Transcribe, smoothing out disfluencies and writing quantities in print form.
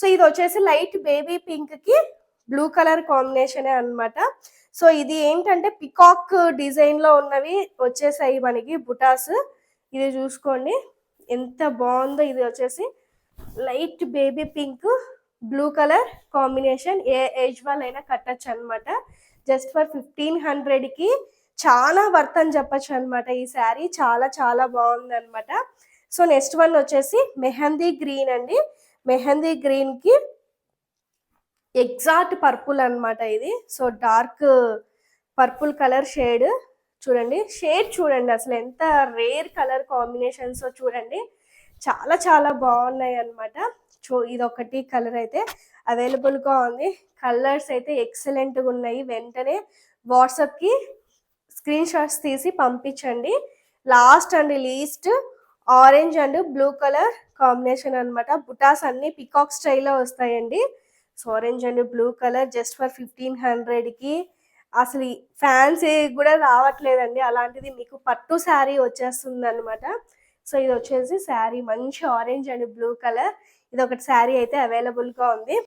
So ఇది వచ్చేసి light baby pink కి బ్లూ కలర్ కాంబినేషనే అన్నమాట. సో ఇది ఏంటంటే పికాక్ డిజైన్ లో ఉన్నవి వచ్చేసాయి మనకి బుటాస్. ఇది చూసుకోండి ఎంత బాగుందో. ఇది వచ్చేసి light baby pink blue colour combination. ఏ ఏజ్ వాళ్ళైనా కట్టచ్చు అనమాట. జస్ట్ ఫర్ 1500కి చాలా వర్త్ అని చెప్పచ్చు అనమాట. ఈ శారీ చాలా చాలా బాగుంది అనమాట. సో నెక్స్ట్ వన్ వచ్చేసి మెహందీ గ్రీన్ అండి. మెహందీ గ్రీన్ కి ఎగ్జాక్ట్ పర్పుల్ అనమాట ఇది. So dark purple colour shade చూడండి. షేడ్ చూడండి అసలు ఎంత రేర్ కలర్ కాంబినేషన్స్ చూడండి. చాలా చాలా బాగున్నాయి అనమాట. సో ఇది ఒకటి కలర్ అయితే అవైలబుల్గా ఉంది. కలర్స్ అయితే ఎక్సలెంట్గా ఉన్నాయి. వెంటనే వాట్సాప్కి స్క్రీన్ షాట్స్ తీసి పంపించండి. Last and least orange and blue colour combination అనమాట. బుటాస్ అన్ని పికాక్ స్టైల్లో వస్తాయండి. So orange and blue colour just for 1500కి అసలు ఫ్యాన్సీ కూడా రావట్లేదండి. అలాంటిది మీకు పట్టు శారీ వచ్చేస్తుంది అనమాట. సో ఇది వచ్చేసి శారీ మంచి ఆరెంజ్ అండ్ బ్లూ కలర్. ఇది ఒకటి శారీ అయితే అవైలబుల్గా ఉంది.